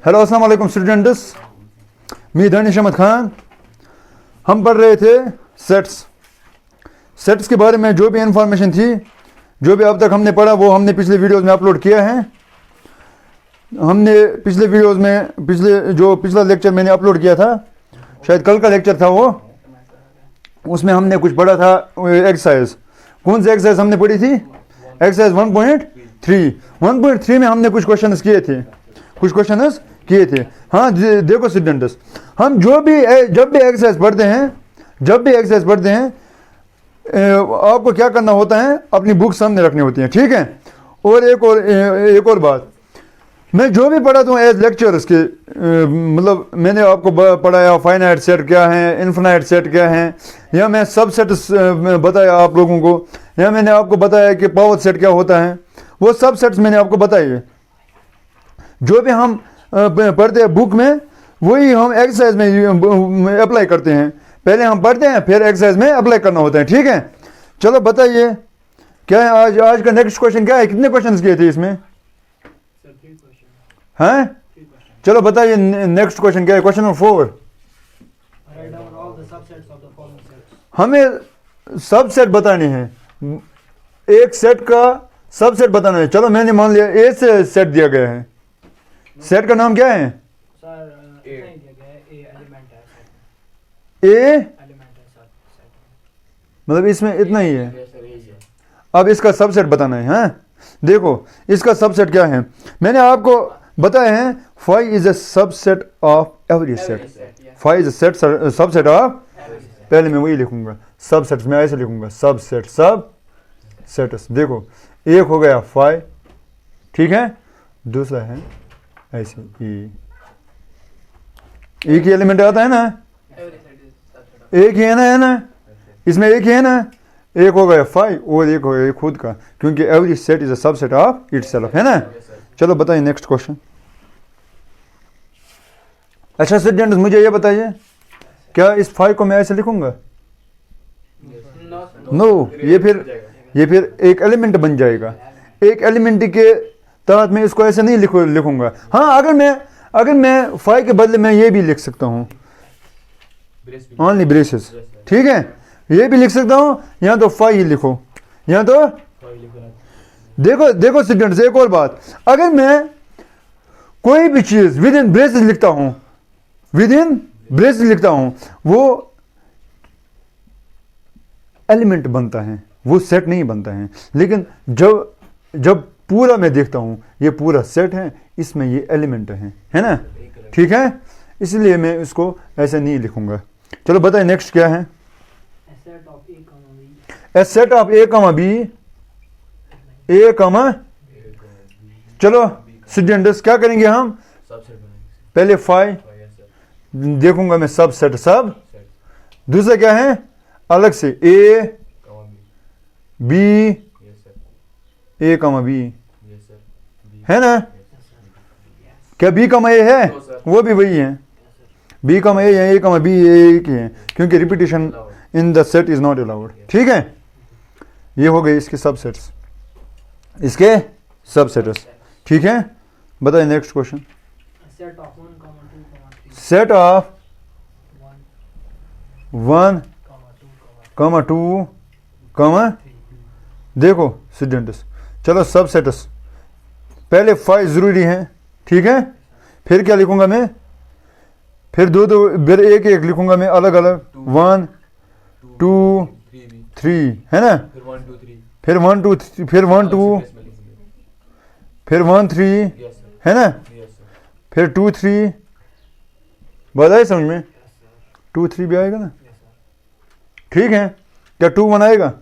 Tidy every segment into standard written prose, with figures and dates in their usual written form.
Hello अस्सलाम वालेकुम students, मैं दानिश अहमद खान। हम पढ़ रहे थे सेट्स के बारे में। जो भी इंफॉर्मेशन थी, जो भी अब तक हमने पढ़ा, वो हमने पिछले वीडियोस में अपलोड किया है। हमने पिछले वीडियोस में पिछला लेक्चर मैंने अपलोड किया था, शायद कल का लेक्चर था वो, उसमें हमने कुछ पढ़ा था एक्सरसाइज। कौन सी एक्सरसाइज हमने पढ़ी थी? एक्सरसाइज 1.3 में हमने कुछ क्वेश्चंस किए थे। हाँ देखो स्टूडेंट्स, हम जब भी एक्सरसाइज पढ़ते हैं, आपको क्या करना होता है, अपनी बुक सामने रखनी होती है, ठीक है। और एक और बात, मैं जो भी पढ़ाता हूँ एज लेक्चर्स के, मतलब मैंने आपको पढ़ाया फाइनाइट सेट क्या है, इन्फिनाइट सेट क्या है, या मैं सब सेट्स बताया आप लोगों को, या मैंने आपको बताया कि पावर सेट क्या होता है, वो सब सेट्स मैंने आपको बताए। जो भी हम पढ़ते हैं बुक में, वही हम एक्सरसाइज में अप्लाई करते हैं। पहले हम पढ़ते हैं, फिर एक्सरसाइज में अप्लाई करना होता है, ठीक है। चलो बताइए क्या है आज का नेक्स्ट क्वेश्चन क्या है? कितने क्वेश्चंस किए थे इसमें? हैं? चलो बताइए नेक्स्ट क्वेश्चन क्या है? Question number 4। हमें सबसेट बताने हैं, एक सेट का सबसेट बताना है। चलो मैंने मान लिया ए से सेट दिया गया है। सेट का नाम क्या है? ए, मतलब इसमें इतना ही है। अब इसका सबसेट बताना है। हाँ देखो, इसका सबसेट क्या है, मैंने आपको बताया है, five is a subset of every set. Five is a subset of, पहले मैं वही लिखूंगा सबसेट्स, मैं ऐसे लिखूंगा सबसेट, सब सेट्स। देखो एक हो गया 5, ठीक है, दूसरा है ऐसे ई की एलिमेंट आता है ना, एक ही है ना, इसमें एक ही है ना, एक हो गया 5 और एक हो गया खुद का, क्योंकि every set is a subset of itself, है ना। चलो बताइए नेक्स्ट क्वेश्चन। अच्छा स्टूडेंट्स, मुझे ये बताइए, क्या इस 5 को मैं ऐसे लिखूंगा? नो, ये फिर एक एलिमेंट बन जाएगा। एक एलिमेंट के तहत मैं इसको ऐसे नहीं लिखूंगा। हाँ, अगर मैं 5 के बदले मैं ये भी लिख सकता हूँ, ओनली ब्रेसेस, ठीक है, ये भी लिख सकता हूँ, यहाँ तो 5 ही लिखो, यहाँ तो देखो स्टूडेंट्स, एक और बात, अगर मैं कोई भी चीज विद इन ब्रेसेस लिखता हूँ, वो एलिमेंट बनता है, वो सेट नहीं बनता है। लेकिन जब पूरा मैं देखता हूँ, ये पूरा सेट है, इसमें ये एलिमेंट है ना, ठीक है, इसलिए मैं इसको ऐसे नहीं लिखूंगा। चलो बताइए नेक्स्ट क्या है? ए सेट ऑफ ए कमा बी, ए कमा, चलो स्टूडेंट्स क्या करेंगे हम? पहले 5 देखूंगा मैं, सब सेट सब। दूसरा क्या है? अलग से ए बी, ए कमा बी, है ना। क्या बी कमा ए है? वो भी वही है, बी कमा ए है, ए कमा बी एक ही है, क्योंकि repetition in the set is not allowed, ठीक है। ये हो गए इसके सबसेट्स, ठीक है। बताइए नेक्स्ट क्वेश्चन। सेट ऑफ 1, 2, देखो स्टूडेंट्स, चलो सबसेट्स, पहले 5 जरूरी है, ठीक है, फिर क्या लिखूंगा मैं? फिर फिर एक लिखूंगा मैं अलग अलग, 1 2 3, है ना, फिर 1 2 फिर 1 2 फिर 1 3, है ना, फिर 2 3, बात आई समझ में? 2 3 भी आएगा ना, ठीक है। क्या 2 1 आएगा?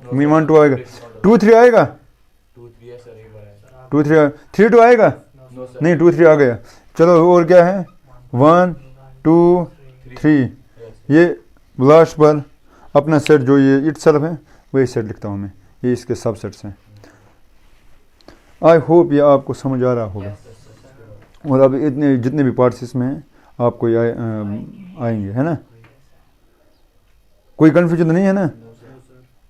1 2 आएगा, 2 3 आएगा, 2 3 3 2 आएगा, नहीं 2 3 आ गया। चलो और क्या है? 1 2 3, ये लास्ट पर अपना सेट जो ये इटसेल्फ है, वही सेट लिखता हूँ मैं, ये इसके सबसेट्स हैं। आई होप ये आपको समझ आ रहा होगा, और अब जितने भी पार्ट्स इसमें हैं आपको ये आएंगे, है ना। कोई कन्फ्यूजन नहीं है ना?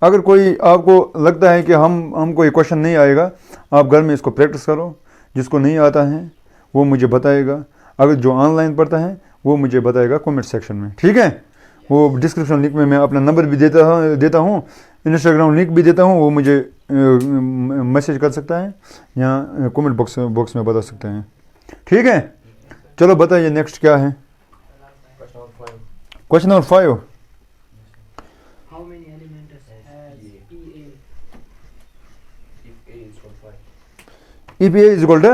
अगर कोई आपको लगता है कि हमको ये क्वेश्चन नहीं आएगा, आप घर में इसको प्रैक्टिस करो। जिसको नहीं आता है वो मुझे बताएगा, अगर जो ऑनलाइन पढ़ता है वो मुझे बताएगा कमेंट सेक्शन में, ठीक है। वो डिस्क्रिप्शन लिंक में मैं अपना नंबर भी देता हूँ, इंस्टाग्राम लिंक भी देता हूँ, वो मुझे मैसेज कर सकता है या कमेंट बॉक्स में बता सकते हैं, ठीक है। चलो बताइए नेक्स्ट क्या है। Question number 5। How many elements has PA? if a is equal to,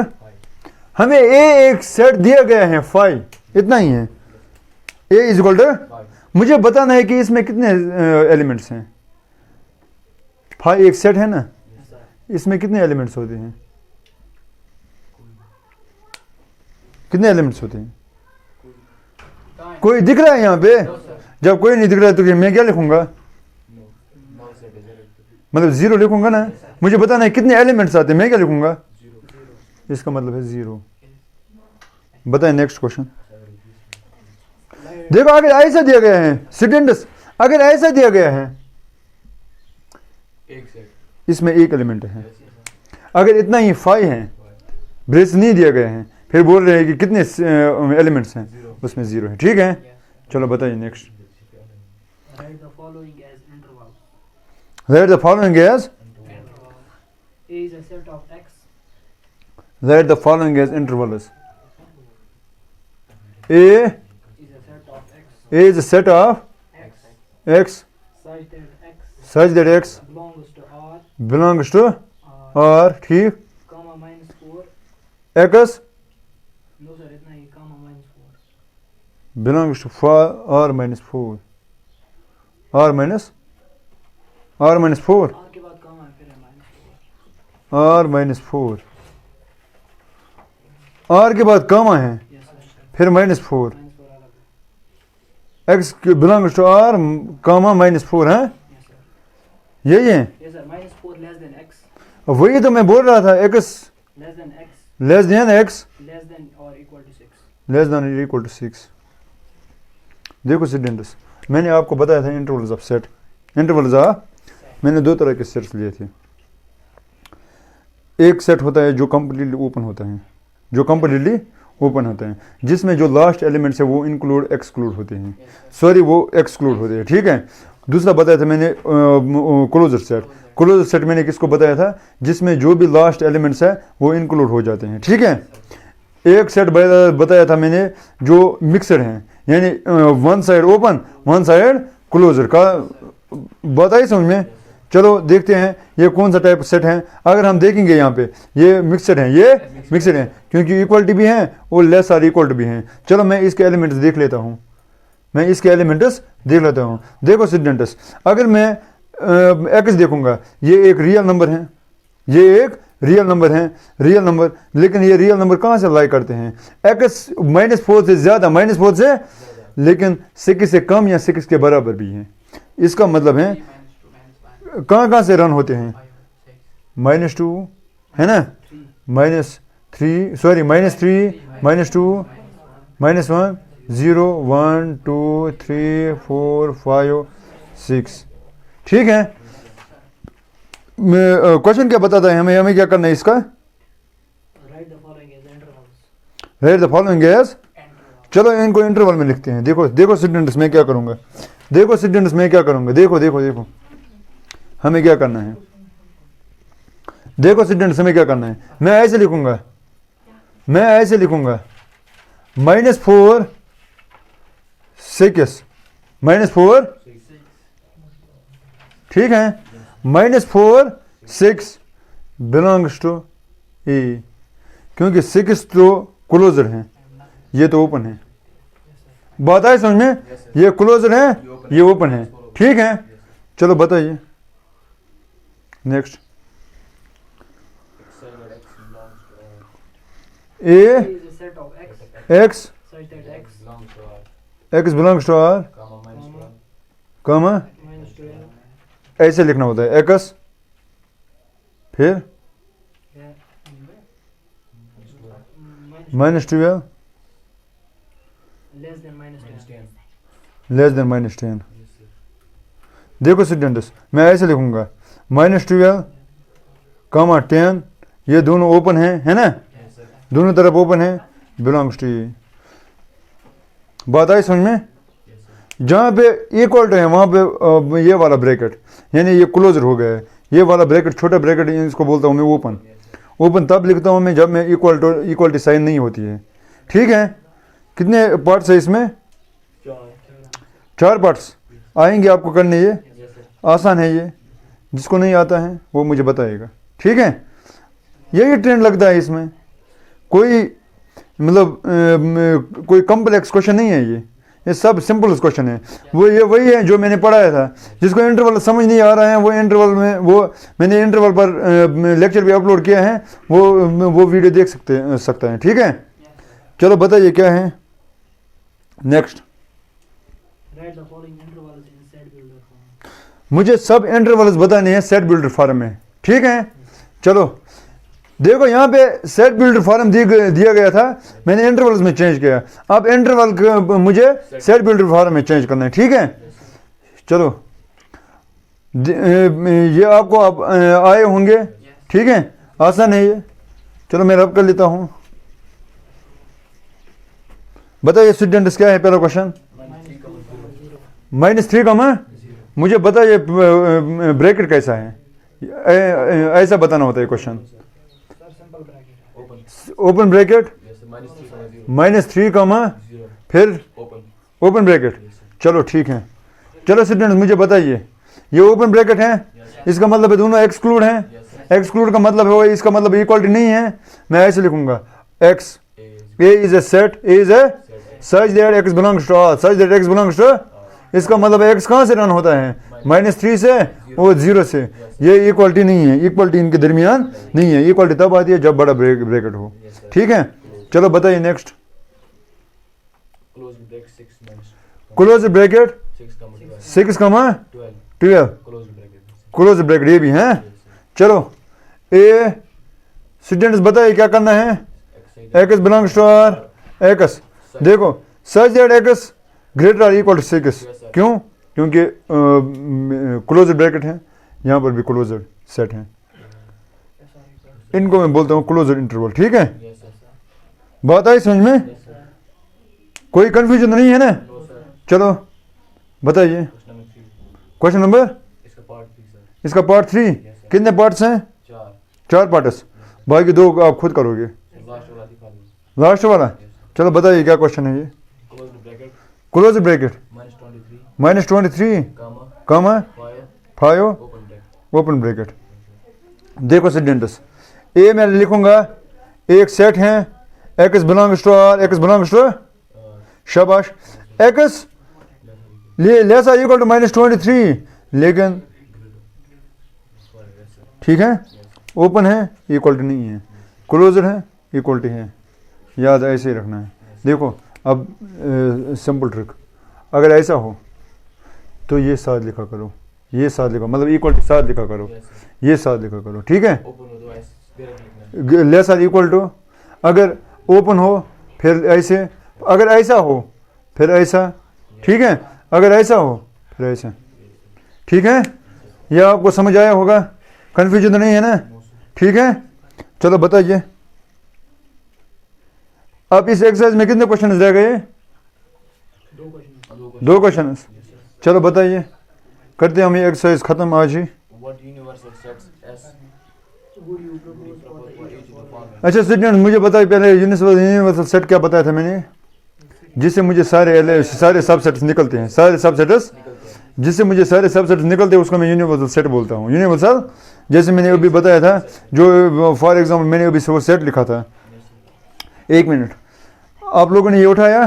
हमें a एक सेट दिया गया है 5, इतना ही है। a इज इक्वल टू, मुझे बताना है कि इसमें कितने एलिमेंट्स हैं। 5 एक सेट है ना, इसमें कितने एलिमेंट्स होते हैं, कितने एलिमेंट्स होते हैं। कोई दिख रहा है यहाँ पे? जब कोई नहीं दिख रहा है तो मैं क्या लिखूंगा, मतलब 0 लिखूंगा ना। मुझे बताना है कितने एलिमेंट्स आते हैं, मैं क्या लिखूंगा, इसका मतलब है 0। बताएं नेक्स्ट क्वेश्चन। देखो अगर ऐसा दिया गया है स्टूडेंट्स, अगर ऐसा दिया गया है इसमें एक एलिमेंट है, अगर इतना ही 5 है, ब्रेस नहीं दिया गया है, फिर बोल रहे हैं कि कितने एलिमेंट्स हैं, उसमें 0 है, ठीक है। चलो बताइए next. Write the following as intervals. Write the following as, A is a set of x. write the following as intervals. A Is a set of x. is a set of X x such that x such that x belongs to R. belongs to R, R, ठीक। comma minus 4. x No sir, इतना ही comma minus 4. belongs to R minus 4, R minus 4, R के बाद comma है, फिर है minus 4. R minus 4, R के बाद comma है, Yes sir. फिर -4, Minus 4 अलग है. x belongs to R comma -4 है, Yes sir. यही है। Yes sir. Minus 4 less than x. वही तो मैं बोल रहा था, x Less than x. Less than x Less than or equal to 6. Less than और इक्वल टू 6। देखो स्टूडेंट्स, मैंने आपको बताया था intervals of set, intervals of, मैंने 2 तरह के सेट्स लिए थे। एक सेट होता है जो कंप्लीटली ओपन होता है, जो कंप्लीटली ओपन होता है, जिसमें जो लास्ट एलिमेंट्स है वो इंक्लूड एक्सक्लूड होते हैं, सॉरी वो एक्सक्लूड होते हैं, ठीक है। दूसरा बताया था मैंने क्लोजर सेट, क्लोजर सेट मैंने किसको बताया था, जिसमें जो भी लास्ट एलिमेंट्स है वो इंक्लूड हो जाते हैं, ठीक है। एक सेट बताया था मैंने जो मिक्सड हैं, यानी one side open one side closure का, बताइए समझ में। चलो देखते हैं ये कौन सा टाइप सेट है। अगर हम देखेंगे यहाँ पे ये मिक्सड है, ये मिक्सड है क्योंकि इक्वलिटी भी है और लेस आर इक्वल भी हैं। चलो मैं इसके एलिमेंट्स देख लेता हूँ, मैं इसके एलिमेंट्स देख लेता हूँ। देखो स्टूडेंट्स, अगर मैं एक्स देखूंगा, ये एक रियल नंबर है, ये एक रियल नंबर है, रियल नंबर, लेकिन ये रियल नंबर कहाँ से लाई करते हैं, एक्स -4 से ज़्यादा, -4 से, लेकिन 6 से कम या 6 के बराबर भी है। इसका मतलब है कहाँ कहाँ से रन होते हैं, -2 है ना, -3 सॉरी -3 -2 -1 0 1 2 3 4 5 6, ठीक है। क्वेश्चन क्या बताता है हमें, हमें क्या करना है इसका, Write the following as intervals. Write the following as, Interval. चलो इनको इंटरवल में लिखते हैं। देखो देखो स्टूडेंट्स मैं क्या करूंगा, देखो स्टूडेंट्स मैं क्या करूंगा, देखो देखो देखो हमें क्या करना है, देखो स्टूडेंट्स हमें क्या करना है। मैं ऐसे लिखूंगा, मैं ऐसे लिखूंगा -4 6 -4, ठीक है, -4 6 बिलोंग्स टू ए, क्योंकि 6 तो क्लोजर है, ये तो ओपन है। बात आए समझ में, ये क्लोजर है, ये ओपन है, ठीक है। चलो बताइए next. A A is a set of x x such that x, x belongs to R comma comma, minus 12, ऐसे लिखना होता है एक्स, फिर yeah, -12 less than minus 10. Less than -10। देखो स्टूडेंट्स मैं ऐसे लिखूंगा -12 कॉमा 10, ये दोनों ओपन है ना, दोनों तरफ ओपन है, बिलोंग्स टू ए। बात आई समझ में? जहाँ पे इक्वल टू है वहाँ पे ये वाला ब्रैकेट यानी ये क्लोजर हो गया है। ये वाला ब्रैकेट छोटा ब्रैकेट इसको बोलता हूँ मैं ओपन। ओपन तब लिखता हूँ मैं जब मैं इक्वलिटी साइन नहीं होती है। ठीक है, कितने पार्ट्स है इसमें? 4 पार्ट्स आएंगे आपको करने। ये आसान है, ये जिसको नहीं आता है वो मुझे बताएगा। ठीक है, यही ट्रेंड लगता है इसमें। कोई मतलब कोई कॉम्प्लेक्स क्वेश्चन नहीं है ये सब सिंपल क्वेश्चन है। वो ये वही है जो मैंने पढ़ाया था। जिसको इंटरवल समझ नहीं आ रहा है वो इंटरवल में वो मैंने इंटरवल पर लेक्चर भी अपलोड किया है, वो वीडियो देख सकता है। ठीक है, चलो बताइए क्या है next. Write the following intervals in set builder form. मुझे सब इंटरवल्स बताने हैं सेट बिल्डर फॉर्म में। ठीक है, चलो देखो यहाँ पे सेट बिल्डर फॉर्म दिया गया था, मैंने इंटरवल्स में चेंज किया। अब इंटरवल मुझे सेट बिल्डर फॉर्म में चेंज करना है। ठीक है, चलो ये आपको अब आए होंगे। ठीक है, आसान है ये। चलो मैं रब कर लेता हूँ। बताइए स्टूडेंट्स क्या है पहला क्वेश्चन? -3, मुझे बताइए ब्रैकेट कैसा है? ऐसा बताना होता है क्वेश्चन। Sir, simple bracket है। ओपन ब्रैकेट -3, फिर ओपन ब्रैकेट। चलो ठीक है, चलो स्टूडेंट्स मुझे बताइए ये ओपन ब्रैकेट है, इसका मतलब है दोनों एक्सक्लूड हैं। एक्सक्लूड का मतलब है इसका मतलब इक्वलिटी नहीं है। मैं ऐसे लिखूंगा x a is a set, a is a such that x belongs to R, such that x belongs to। इसका मतलब x कहाँ से रन होता है? -3 से और 0 से। ये इक्वलिटी नहीं है, इक्वलिटी इनके दरमियान नहीं है। इक्वलिटी तब आती है जब बड़ा ब्रैकेट हो। ठीक है, चलो बताइए next. Close bracket 6, 12 close bracket ये भी है। चलो ए स्टूडेंट्स बताइए क्या करना है? x belongs to R, x देखो such that x greater or equal to 6। क्यों? क्योंकि क्लोज ब्रैकेट है, यहाँ पर भी क्लोजर सेट है। इनको मैं बोलता हूँ क्लोजर इंटरवल। ठीक है, बात आई समझ में? कोई कंफ्यूजन नहीं है ना? चलो बताइए क्वेश्चन नंबर। इसका पार्ट 3 कितने पार्ट्स हैं? 4 पार्ट्स, बाकी 2 आप खुद करोगे। लास्ट वाला, चलो बताइए क्या क्वेश्चन है ये? Close bracket -23, 5 open bracket. देखो स्टूडेंट्स ए मैं लिखूंगा एक सेट है x belongs to R, x belongs to शाबाश x less or equal to -23, लेकिन ठीक है ओपन है इक्वलिटी नहीं है, क्लोजर है इक्वलिटी है। याद ऐसे ही रखना है। देखो अब सिंपल ट्रिक, अगर ऐसा हो तो ये साथ लिखा करो, ये साथ लिखा मतलब इक्वलिटी साथ लिखा करो, ये साथ लिखा करो। ठीक है, लेस आर इक्वल टू, अगर ओपन हो फिर ऐसे, अगर ऐसा हो फिर ऐसा। ठीक है, अगर ऐसा हो फिर ऐसा। ठीक है, यह आपको समझ आया होगा, कन्फ्यूजन नहीं है ना? ठीक है, चलो बताइए अब इस एक्सरसाइज में कितने क्वेश्चन रह गए? 2 क्वेश्चन। चलो बताइए, करते हैं हम ये एक्सरसाइज खत्म आज ही। अच्छा स्टूडेंट मुझे बताइए पहले यूनिवर्सल सेट क्या बताया था मैंने, जिससे मुझे सारे सबसेट्स निकलते हैं, सारे सबसेट्स जिससे मुझे सारे सबसेट्स निकलते हैं उसको मैं यूनिवर्सल सेट बोलता हूँ। यूनिवर्सल जैसे मैंने अभी बताया था, जो फॉर एग्जांपल मैंने अभी वो सेट लिखा था। 1 मिनट, आप लोगों ने ये उठाया?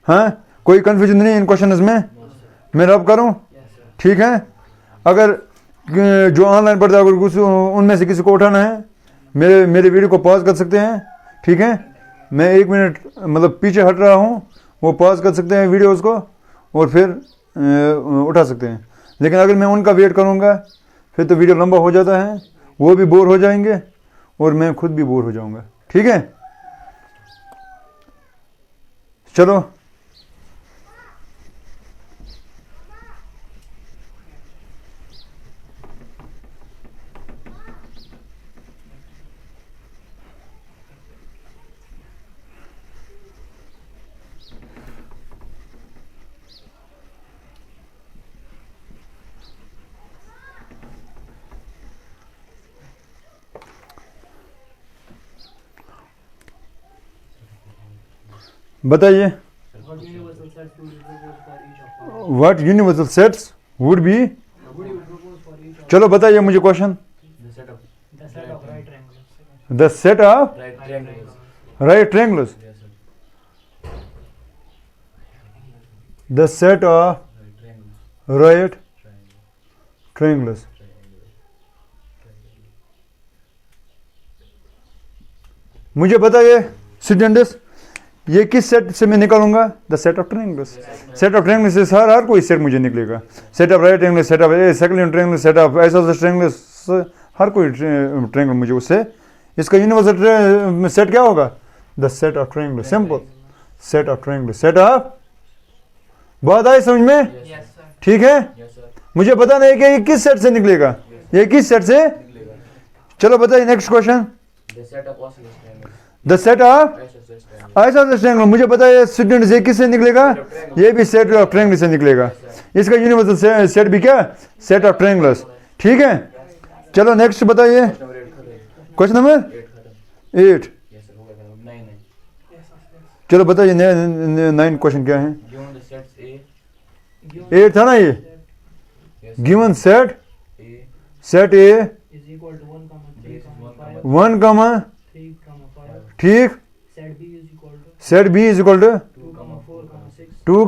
हाँ, कोई कंफ्यूजन नहीं इन क्वेश्चंस में? मैं रब करूँ? ठीक है, अगर जो ऑनलाइन पढ़ता है अगर कुछ उनमें से किसी को उठाना है मेरे वीडियो को पॉज कर सकते हैं। ठीक है, मैं 1 मिनट मतलब पीछे हट रहा हूँ, वो पॉज कर सकते हैं वीडियोज़ को और फिर उठा सकते हैं। लेकिन अगर मैं उनका वेट करूँगा फिर तो वीडियो लंबा हो जाता है, वो भी बोर हो जाएंगे और मैं खुद भी बोर हो जाऊँगा। ठीक है, चलो बताइए What universal sets would you propose for each of them? What universal sets would be, Would you propose for each of चलो बताइए मुझे question. the set of right triangles? The set of Right triangles. Right triangles, the set of right triangles. मुझे बताइए students, ये किस set से मैं निकालूंगा? The set of triangles. Set of triangles से हर कोई सेट मुझे निकलेगा। Set of right triangle, set of second triangle, set of isosceles triangles, हर कोई ट्रायंगल मुझे उससे, इसका यूनिवर्सल सेट क्या होगा? The set of triangle, simple set of triangle, set of. बात आई समझ में? Yes, sir. ठीक है, मुझे बताना है कि ये किस सेट से निकलेगा, ये किस सेट से। चलो बताइए next question. The set of isosceles triangle, मुझे बताइए स्टूडेंट्स ये किससे निकलेगा? ये भी सेट ऑफ ट्रायंगल से निकलेगा। इसका यूनिवर्सल सेट भी क्या? Set of triangles. ठीक है, चलो नेक्स्ट बताइए क्वेश्चन नंबर 8। चलो बताइए 9 क्वेश्चन क्या है? 8 था ना ये। Given set set A Is equal to 1, 3, 5. 1, 3, 5. ठीक, Set B is equal to set B is equal to 2, 4, 6. 2,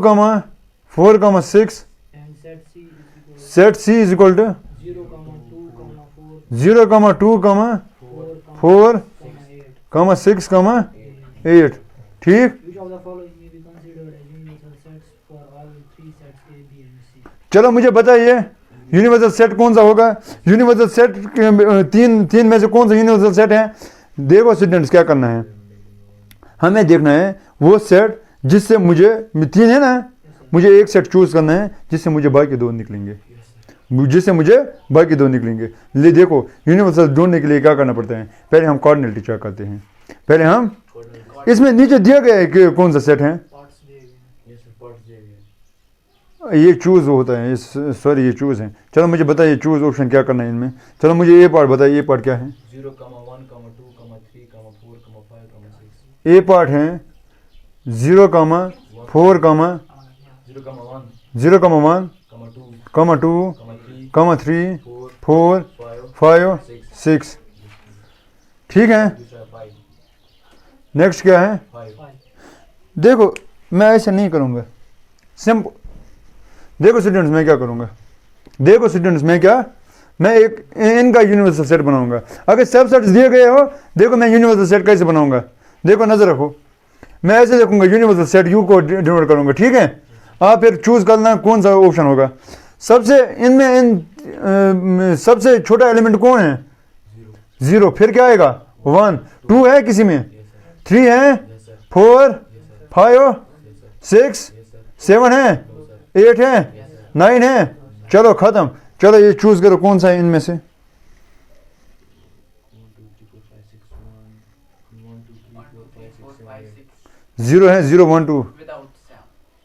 4, 6, And set C is equal to set C is equal to 0, 2, 4, 0, 2, 4, 4, 6, 8। ठीक, Which of the following may be considered as universal sets for all three sets A, B and C? चलो मुझे बताइए universal set कौन सा होगा? Universal set तीन में से कौन सा यूनिवर्सल सेट है? देखो स्टूडेंट्स क्या करना है, हमें देखना है वो सेट जिससे मुझे 3 है ना, मुझे एक सेट चूज करना है जिससे मुझे बाकी 2 निकलेंगे, जिससे मुझे बाकी 2 निकलेंगे। ले देखो यूनिवर्सल ढूंढने के लिए क्या करना पड़ता है, पहले हम कॉर्डिनेलिटी चेक करते हैं। पहले हम इसमें नीचे दिया गया है कि कौन सा सेट है, Parts दिए गए हैं। ये चूज होता है, सॉरी ये चूज है। चलो मुझे बताइए चूज ऑप्शन क्या करना है इनमें। चलो मुझे ये पार्ट बताइए, ये पार्ट क्या है? 0, 1, 2, 3, 4, 5, 6। ए पार्ट है 0, 4, 0, 1, 2, 2, 3, 4, 4, 5, 6। ठीक है, 5, नेक्स्ट क्या है? 5। देखो मैं ऐसे नहीं करूँगा, सिंपल। देखो स्टूडेंट्स मैं क्या करूँगा, देखो स्टूडेंट्स मैं एक इनका यूनिवर्सल सेट बनाऊंगा। अगर सब सेट्स दिए गए हो, देखो मैं यूनिवर्सल सेट कैसे बनाऊंगा, देखो नजर रखो। मैं ऐसे देखूंगा यूनिवर्सल सेट यू को डिनोट करूंगा। ठीक है, आप फिर चूज करना कौन सा ऑप्शन होगा। सबसे सबसे छोटा एलिमेंट कौन है? 0। फिर क्या आएगा? 1, 2 है किसी में, 3 है, 4, 5, 6, 7 है, 8 है, 9 है। चलो खत्म। चलो ये चूज करो कौन सा है इनमें से। 1, 2, 3, 4, 5, 6, 1, 2, 3, 4, 5, 6, 7, 8। 0 है, 0, 1, 2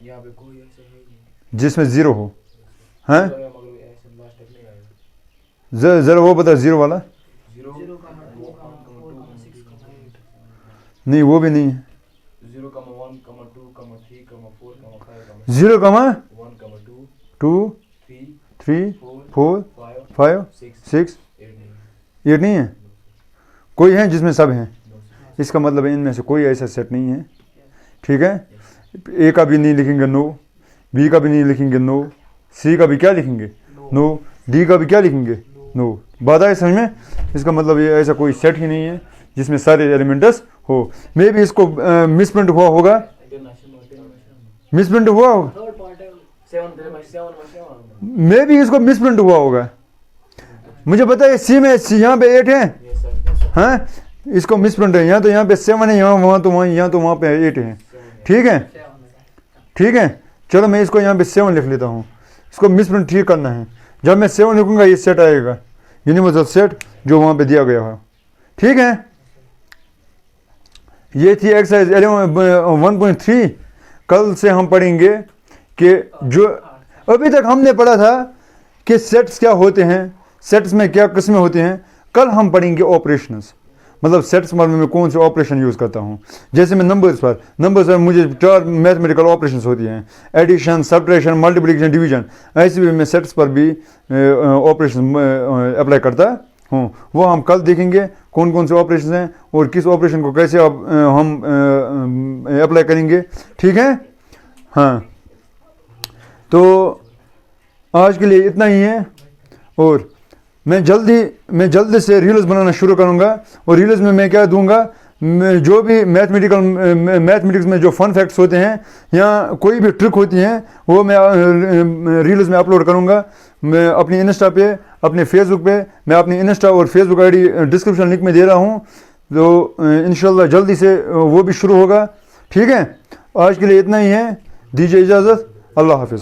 यहाँ पे कोई ऐसे है नहीं, जिसमें 0 हो। हैं मगर ऐसे लास्ट तक नहीं आएगा। जरा वो बता 0 वाला। 0, 0, 2, 4, 6, 8. नहीं वो भी नहीं है। 0, 1, 2, 3, 4, 5, 0, 1, 2, 2, 3, 3, 4, 4, 5, 5, 6, 6, 8 नहीं। 8 नहीं है। कोई है जिसमें सब हैं, इसका मतलब इनमें से कोई ऐसा सेट नहीं है। ठीक है, ए का भी नहीं लिखेंगे नो, बी का भी नहीं लिखेंगे नो, सी का भी क्या लिखेंगे नो, डी का भी क्या लिखेंगे नो। बात है समझ में? इसका मतलब ये ऐसा कोई सेट ही नहीं है जिसमें सारे एलिमेंट्स हो। मे भी इसको मिसप्रिंट हुआ होगा, मिसप्रिंट हुआ होगा, Third part है 7, मे भी इसको मिसप्रिंट हुआ होगा। मुझे बताइए सी में यहाँ पे 8 है, yes sir, हाँ इसको मिसप्रिंट है। यहाँ तो यहाँ पे 7 है, वहाँ तो वहाँ पे 8 है। ठीक है, ठीक है। चलो मैं इसको यहाँ पे 7 लिख लेता हूँ, इसको मिसप्रिंट ठीक करना है। जब मैं 7 लिखूंगा ये सेट आएगा, यूनिवर्सल सेट जो वहाँ पे दिया गया हो। ठीक है, ये थी एक्सरसाइज 1.3। कल से हम पढ़ेंगे कि जो अभी तक हमने पढ़ा था कि सेट्स क्या होते हैं, सेट्स में क्या किस्में होती हैं। कल हम पढ़ेंगे ऑपरेशंस। मतलब सेट्स पर मैं कौन से ऑपरेशन यूज़ करता हूँ। जैसे मैं नंबर्स पर मुझे 4 मैथमेटिकल ऑपरेशंस होती हैं, एडिशन, सब्ट्रैक्शन, मल्टीप्लिकेशन, डिवीजन। ऐसे भी मैं सेट्स पर भी ऑपरेशन अप्लाई करता हूँ। वो हम कल देखेंगे कौन कौन से ऑपरेशन हैं और किस ऑपरेशन को कैसे अब हम अप्लाई करेंगे, ठीक है। हाँ, तो आज के लिए इतना ही है, और मैं जल्दी से रील्स बनाना शुरू करूँगा। और रील्स में मैं क्या दूंगा, जो भी मैथमेटिक्स में जो फन फैक्ट्स होते हैं या कोई भी ट्रिक होती हैं वो मैं रील्स में अपलोड करूँगा। मैं अपनी इंस्टा पे, अपने फेसबुक पे, मैं अपनी इंस्टा और फेसबुक आईडी डिस्क्रिप्शन लिंक में दे रहा हूँ, तो इंशाल्लाह जल्दी से वो भी शुरू होगा, ठीक है। आज के लिए इतना ही है, दीजिए इजाज़त, अल्लाह हाफिज़।